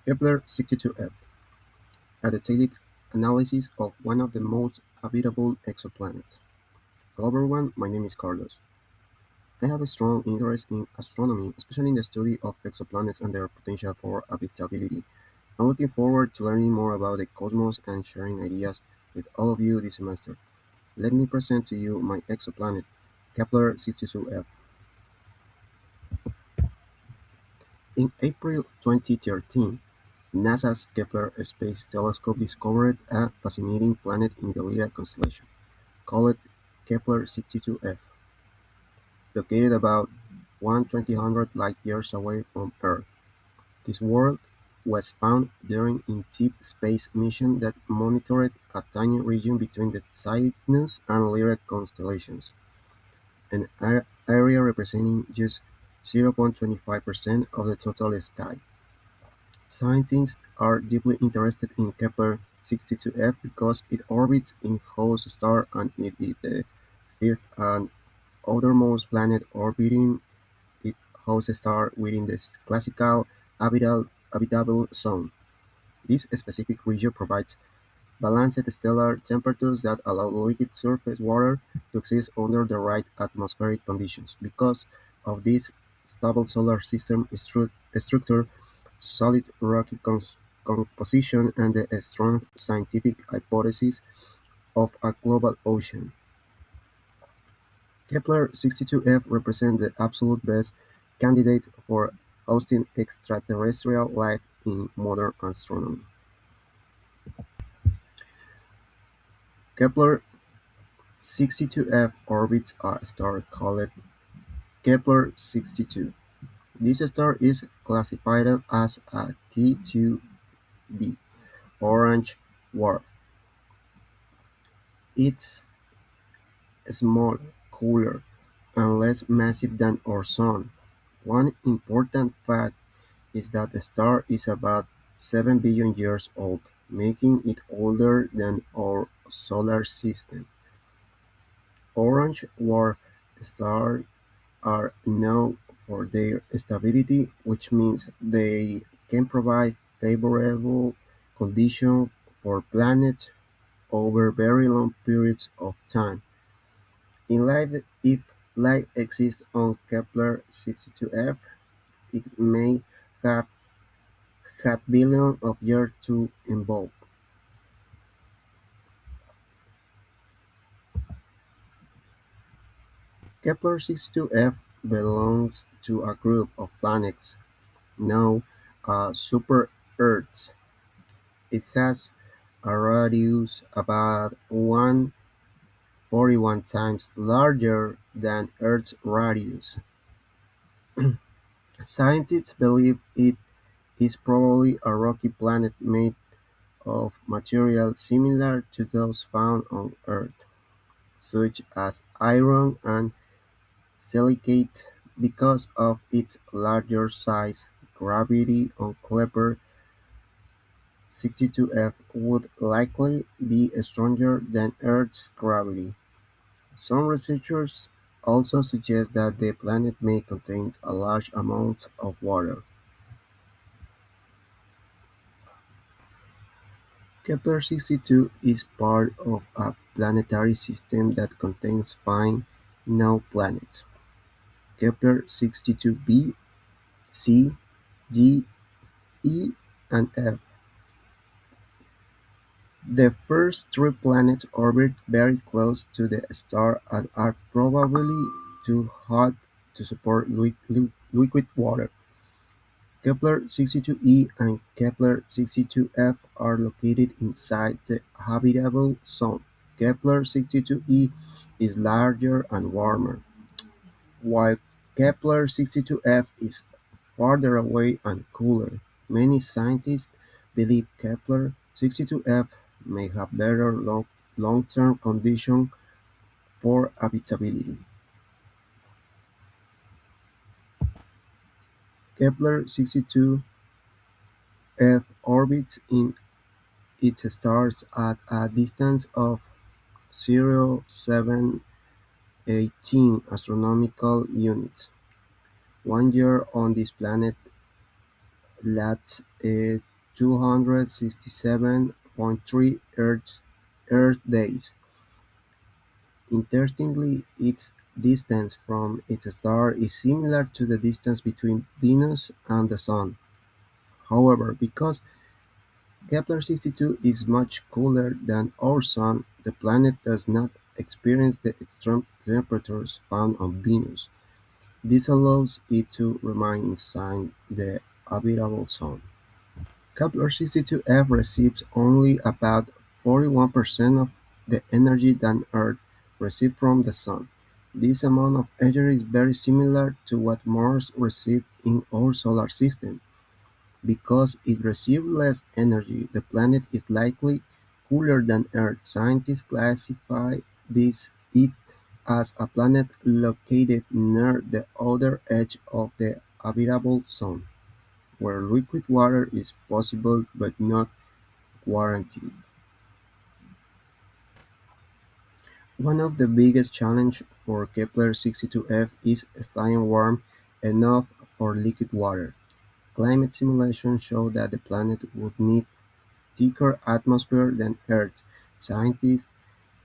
Kepler 62f, a detailed analysis of one of the most habitable exoplanets. Hello everyone, my name is Carlos. I have a strong interest in astronomy, especially in the study of exoplanets and their potential for habitability. I'm looking forward to learning more about the cosmos and sharing ideas with all of you this semester. Let me present to you my exoplanet, Kepler 62f. In April 2013, NASA's Kepler Space Telescope discovered a fascinating planet in the Lyra constellation, called Kepler 62f, located about 1,200 light-years away from Earth. This world was found during a deep space mission that monitored a tiny region between the Cygnus and Lyra constellations, an area representing just 0.25% of the total sky. Scientists are deeply interested in Kepler 62f because it orbits a host star and it is the fifth and outermost planet orbiting its host star within the classical habitable zone. This specific region provides balanced stellar temperatures that allow liquid surface water to exist under the right atmospheric conditions. Because of this stable solar system structure, solid rocky composition, and the strong scientific hypothesis of a global ocean, Kepler 62f represents the absolute best candidate for hosting extraterrestrial life in modern astronomy. Kepler 62f orbits a star called Kepler 62. This star is classified as a K2b orange dwarf. It's smaller, cooler, and less massive than our Sun. One important fact is that the star is about 7 billion years old, making it older than our solar system. Orange dwarf stars are known for their stability, which means they can provide favorable conditions for planets over very long periods of time. If life exists on Kepler 62f, it may have had billions of years to evolve. Kepler 62f belongs to a group of planets known as super-Earths. It has a radius about 141 times larger than Earth's radius. Scientists believe it is probably a rocky planet made of material similar to those found on Earth, such as iron and silicate. Because of its larger size, gravity on Kepler 62f would likely be stronger than Earth's gravity. Some researchers also suggest that the planet may contain a large amount of water. Kepler 62 is part of a planetary system that contains five known planets: Kepler 62b, C, D, E, and F. The first three planets orbit very close to the star and are probably too hot to support liquid water. Kepler 62e and Kepler 62f are located inside the habitable zone. Kepler 62e is larger and warmer, while Kepler 62f is farther away and cooler. Many scientists believe Kepler 62f may have better long-term conditions for habitability. Kepler 62f orbits in its stars at a distance of 0.718 astronomical units. 1 year on this planet lasts 267.3 Earth days. Interestingly, its distance from its star is similar to the distance between Venus and the Sun. However, because Kepler-62 is much cooler than our Sun, the planet does not experience the extreme temperatures found on Venus. This allows it to remain inside the habitable zone. Kepler-62f receives only about 41% of the energy that Earth receives from the Sun. This amount of energy is very similar to what Mars receives in our solar system. Because it receives less energy, the planet is likely cooler than Earth. Scientists classify it as a planet located near the outer edge of the habitable zone, where liquid water is possible but not guaranteed. One of the biggest challenges for Kepler-62f is staying warm enough for liquid water. Climate simulations show that the planet would need thicker atmosphere than Earth. Scientists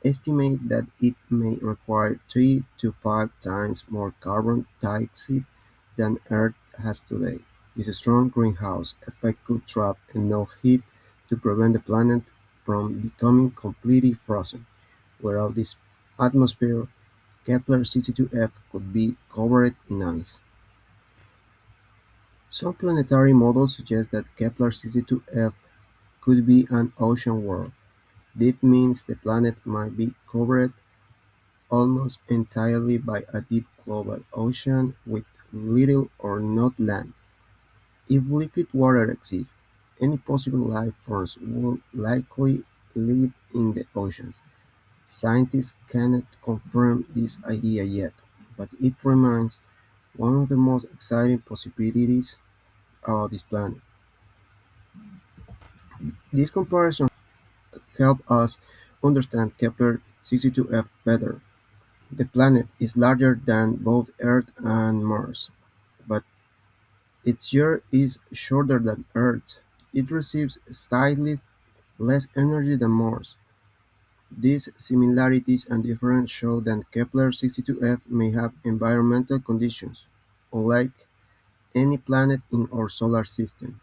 estimate that it may require 3 to 5 times more carbon dioxide than Earth has today. This strong greenhouse effect could trap enough heat to prevent the planet from becoming completely frozen. Without this atmosphere, Kepler-62f could be covered in ice. Some planetary models suggest that Kepler-62f could be an ocean world. This means the planet might be covered almost entirely by a deep global ocean with little or no land. If liquid water exists, any possible life forms would likely live in the oceans. Scientists cannot confirm this idea yet, but it remains one of the most exciting possibilities about this planet. This comparison helps us understand Kepler-62f better. The planet is larger than both Earth and Mars, but its year is shorter than Earth. It receives slightly less energy than Mars. These similarities and differences show that Kepler-62f may have environmental conditions unlike any planet in our solar system.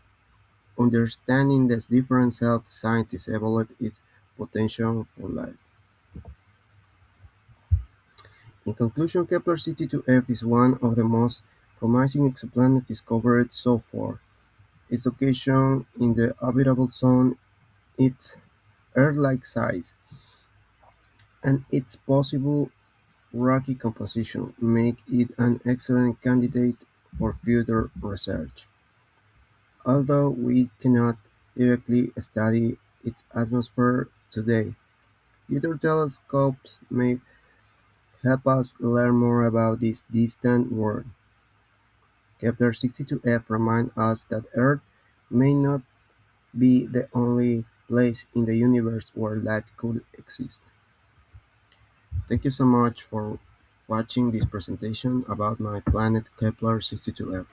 Understanding these differences helps scientists evaluate its potential for life. In conclusion, Kepler-62f is one of the most promising exoplanets discovered so far. Its location in the habitable zone, its Earth-like size, and its possible rocky composition make it an excellent candidate for future research. Although we cannot directly study its atmosphere today, future telescopes may help us learn more about this distant world. Kepler-62f reminds us that Earth may not be the only place in the universe where life could exist. Thank you so much for watching this presentation about my planet Kepler-62f.